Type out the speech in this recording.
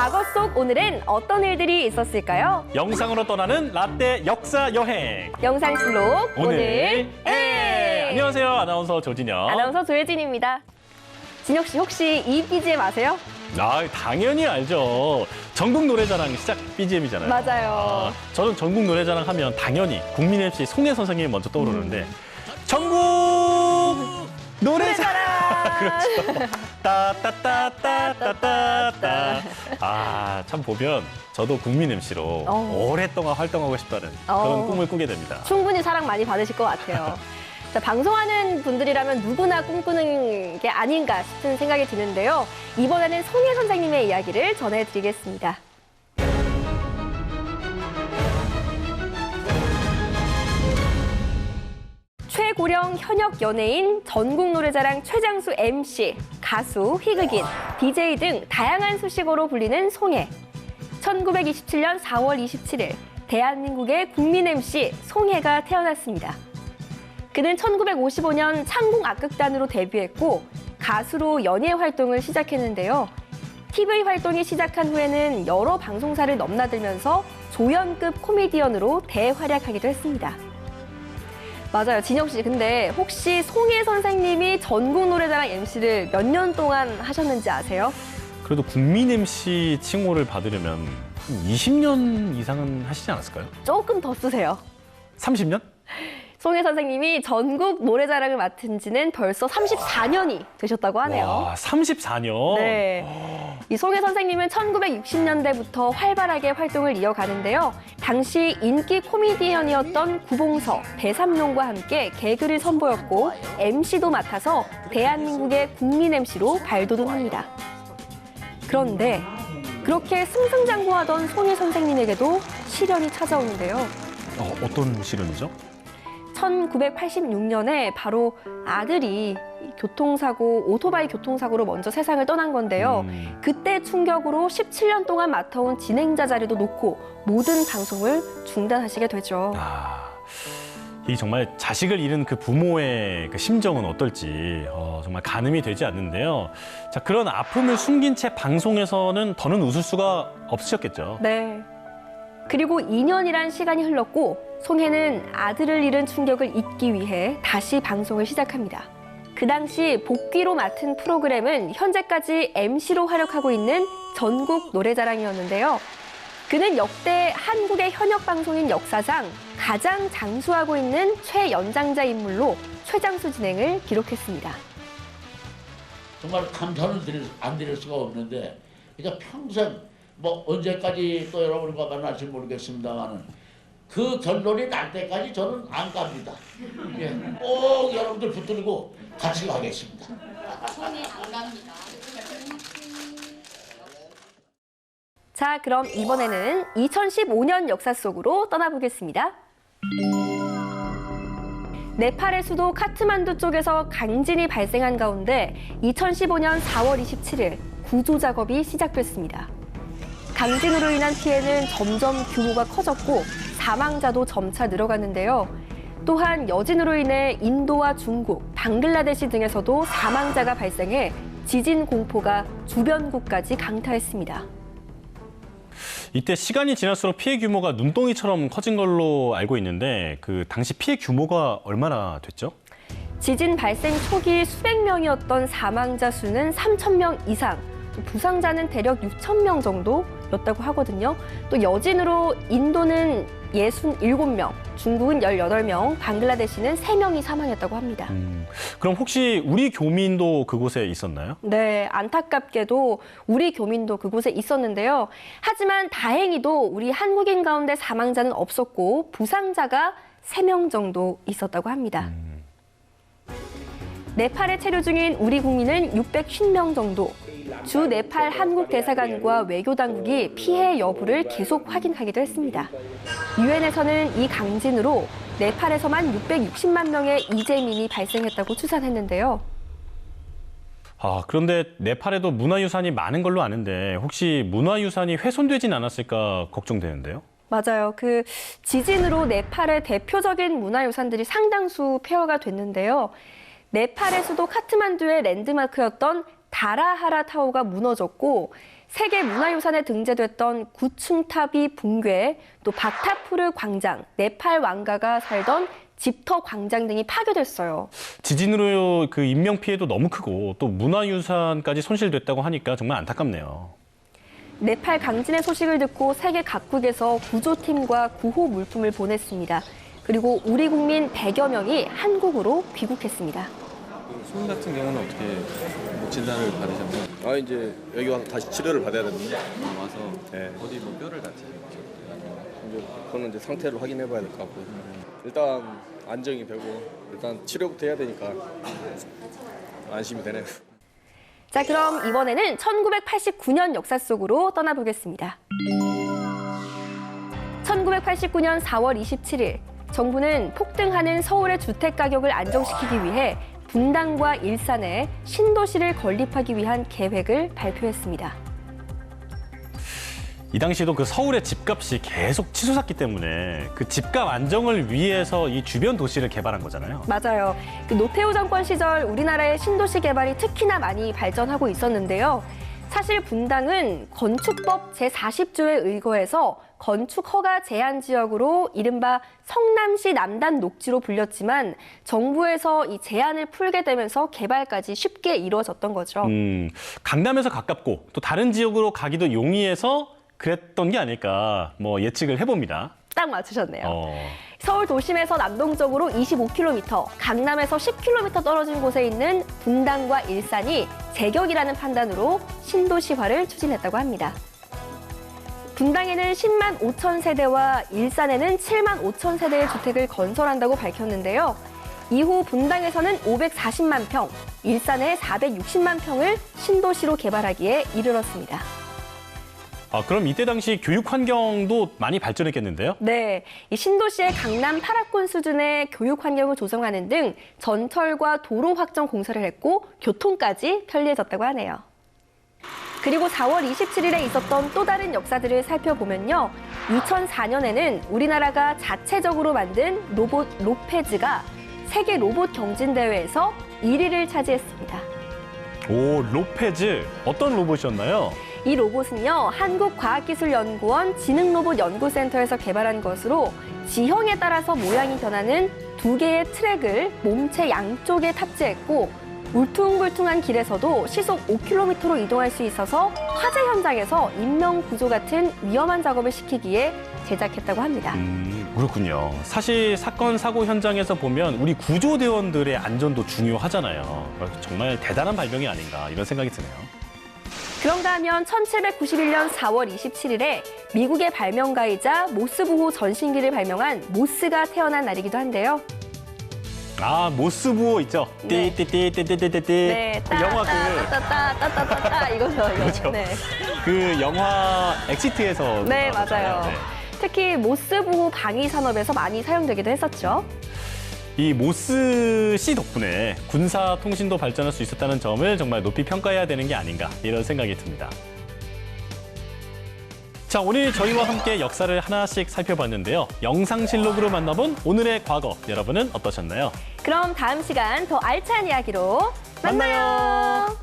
과거 속 오늘은 어떤 일들이 있었을까요? 영상으로 떠나는 라떼 역사 여행. 영상실록 오늘 안녕하세요. 아나운서 조진영. 아나운서 조혜진입니다. 진혁 씨 혹시 이 BGM 아세요? 아, 당연히 알죠. 전국 노래자랑 시작 BGM이잖아요. 맞아요. 저는 전국 노래자랑 하면 당연히 국민 MC 송혜 선생님이 먼저 떠오르는데 전국 노래자랑. 그렇죠. 따따따따따따따. 아, 참 보면 저도 국민 MC로 오랫동안 활동하고 싶다는 그런 꿈을 꾸게 됩니다. 충분히 사랑 많이 받으실 것 같아요. 자, 방송하는 분들이라면 누구나 꿈꾸는 게 아닌가 싶은 생각이 드는데요. 이번에는 송혜 선생님의 이야기를 전해드리겠습니다. 최고령 현역 연예인, 전국 노래자랑 최장수 MC, 가수, 희극인, DJ 등 다양한 수식어로 불리는 송혜. 1927년 4월 27일 대한민국의 국민 MC 송혜가 태어났습니다. 그는 1955년 창공 악극단으로 데뷔했고 가수로 연예 활동을 시작했는데요. TV 활동이 시작한 후에는 여러 방송사를 넘나들면서 조연급 코미디언으로 대활약하기도 했습니다. 맞아요, 진혁 씨. 근데 혹시 송혜 선생님이 전국 노래자랑 MC를 몇 년 동안 하셨는지 아세요? 그래도 국민 MC 칭호를 받으려면 한 20년 이상은 하시지 않았을까요? 조금 더 쓰세요. 30년? 송혜 선생님이 전국 노래자랑을 맡은 지는 벌써 34년이 되셨다고 하네요. 와, 34년? 네. 이 송혜 선생님은 1960년대부터 활발하게 활동을 이어가는데요. 당시 인기 코미디언이었던 구봉서, 배삼룡과 함께 개그를 선보였고 MC도 맡아서 대한민국의 국민 MC로 발돋움합니다. 그런데 그렇게 승승장구하던 송혜 선생님에게도 시련이 찾아오는데요. 어떤 시련이죠? 1986년에 바로 아들이 오토바이 교통사고로 먼저 세상을 떠난 건데요. 그때 충격으로 17년 동안 맡아온 진행자 자리도 놓고 모든 방송을 중단하시게 되죠. 이 정말 자식을 잃은 그 부모의 그 심정은 어떨지 정말 가늠이 되지 않는데요. 자, 그런 아픔을 숨긴 채 방송에서는 더는 웃을 수가 없으셨겠죠. 네. 그리고 2년이란 시간이 흘렀고 송혜는 아들을 잃은 충격을 잊기 위해 다시 방송을 시작합니다. 그 당시 복귀로 맡은 프로그램은 현재까지 MC로 활약하고 있는 전국 노래자랑이었는데요. 그는 역대 한국의 현역 방송인 역사상 가장 장수하고 있는 최연장자 인물로 최장수 진행을 기록했습니다. 정말 감사는 안 드릴 수가 없는데, 그러니까 평생 뭐 언제까지 또 여러분과 만날지 모르겠습니다만은 그 결론이 날 때까지 저는 안 갑니다. 예, 꼭 여러분들 붙들고 같이 가겠습니다. 손이 안 갑니다. 자, 그럼 이번에는 2015년 역사 속으로 떠나보겠습니다. 네팔의 수도 카트만두 쪽에서 강진이 발생한 가운데 2015년 4월 27일 구조 작업이 시작됐습니다. 강진으로 인한 피해는 점점 규모가 커졌고 사망자도 점차 늘어갔는데요. 또한 여진으로 인해 인도와 중국, 방글라데시 등에서도 사망자가 발생해 지진 공포가 주변국까지 강타했습니다. 이때 시간이 지날수록 피해 규모가 눈덩이처럼 커진 걸로 알고 있는데 그 당시 피해 규모가 얼마나 됐죠? 지진 발생 초기 수백 명이었던 사망자 수는 3,000명 이상, 부상자는 대략 6,000명 정도였다고 하거든요. 또 여진으로 인도는 67명, 중국은 18명, 방글라데시는 3명이 사망했다고 합니다. 그럼 혹시 우리 교민도 그곳에 있었나요? 네, 안타깝게도 우리 교민도 그곳에 있었는데요. 하지만 다행히도 우리 한국인 가운데 사망자는 없었고 부상자가 3명 정도 있었다고 합니다. 네팔에 체류 중인 우리 국민은 650명 정도. 주 네팔 한국 대사관과 외교 당국이 피해 여부를 계속 확인하기도 했습니다. 유엔에서는 이 강진으로 네팔에서만 660만 명의 이재민이 발생했다고 추산했는데요. 그런데 네팔에도 문화유산이 많은 걸로 아는데 혹시 문화유산이 훼손되진 않았을까 걱정되는데요? 맞아요. 그 지진으로 네팔의 대표적인 문화유산들이 상당수 폐허가 됐는데요. 네팔의 수도 카트만두의 랜드마크였던 다라하라 타워가 무너졌고 세계문화유산에 등재됐던 구충탑이 붕괴, 또 박타푸르 광장, 네팔 왕가가 살던 집터 광장 등이 파괴됐어요. 지진으로 그 인명 피해도 너무 크고 또 문화유산까지 손실됐다고 하니까 정말 안타깝네요. 네팔 강진의 소식을 듣고 세계 각국에서 구조팀과 구호 물품을 보냈습니다. 그리고 우리 국민 100여 명이 한국으로 귀국했습니다. 손 같은 경우는 어떻게 뭐 진단을 받으셨나요? 이제 여기 와서 다시 치료를 받아야 되는데 와서 네. 어디 뭐 뼈를 다치셨죠? 이제 그거는 이제 상태를 확인해 봐야 될 것 같고 일단 안정이 되고 일단 치료부터 해야 되니까 안심이 되네요. 자, 그럼 이번에는 1989년 역사 속으로 떠나보겠습니다. 1989년 4월 27일, 정부는 폭등하는 서울의 주택 가격을 안정시키기 위해 분당과 일산에 신도시를 건립하기 위한 계획을 발표했습니다. 이 당시에도 그 서울의 집값이 계속 치솟았기 때문에 그 집값 안정을 위해서 이 주변 도시를 개발한 거잖아요. 맞아요. 그 노태우 정권 시절 우리나라의 신도시 개발이 특히나 많이 발전하고 있었는데요. 사실 분당은 건축법 제40조에 의거해서 건축 허가 제한 지역으로 이른바 성남시 남단 녹지로 불렸지만 정부에서 이 제한을 풀게 되면서 개발까지 쉽게 이루어졌던 거죠. 강남에서 가깝고 또 다른 지역으로 가기도 용이해서 그랬던 게 아닐까 뭐 예측을 해봅니다. 딱 맞추셨네요. 서울 도심에서 남동쪽으로 25km, 강남에서 10km 떨어진 곳에 있는 분당과 일산이 제격이라는 판단으로 신도시화를 추진했다고 합니다. 분당에는 10만 5천 세대와 일산에는 7만 5천 세대의 주택을 건설한다고 밝혔는데요. 이후 분당에서는 540만 평, 일산에 460만 평을 신도시로 개발하기에 이르렀습니다. 그럼 이때 당시 교육 환경도 많이 발전했겠는데요? 네, 이 신도시의 강남 8학군 수준의 교육 환경을 조성하는 등 전철과 도로 확장 공사를 했고 교통까지 편리해졌다고 하네요. 그리고 4월 27일에 있었던 또 다른 역사들을 살펴보면요. 2004년에는 우리나라가 자체적으로 만든 로봇 로페즈가 세계 로봇 경진대회에서 1위를 차지했습니다. 오, 로페즈. 어떤 로봇이었나요? 이 로봇은요, 한국과학기술연구원 지능로봇연구센터에서 개발한 것으로 지형에 따라서 모양이 변하는 2개의 트랙을 몸체 양쪽에 탑재했고 울퉁불퉁한 길에서도 시속 5km로 이동할 수 있어서 화재 현장에서 인명구조 같은 위험한 작업을 시키기에 제작했다고 합니다. 그렇군요. 사실 사건, 사고 현장에서 보면 우리 구조대원들의 안전도 중요하잖아요. 정말 대단한 발명이 아닌가 이런 생각이 드네요. 그런가 하면 1791년 4월 27일에 미국의 발명가이자 모스 부호 전신기를 발명한 모스가 태어난 날이기도 한데요. 모스 부호 있죠? 네. 띠띠띠띠띠띠띠. 네, 그 영화 따따따따따따 이거죠. 이거. 그렇죠. 네. 그 영화 엑시트에서 네, 나왔잖아요. 맞아요. 네. 특히 모스 부호 방위 산업에서 많이 사용되기도 했었죠. 이 모스 씨 덕분에 군사 통신도 발전할 수 있었다는 점을 정말 높이 평가해야 되는 게 아닌가 이런 생각이 듭니다. 자, 오늘 저희와 함께 역사를 하나씩 살펴봤는데요. 영상실록으로 만나본 오늘의 과거, 여러분은 어떠셨나요? 그럼 다음 시간 더 알찬 이야기로 만나요.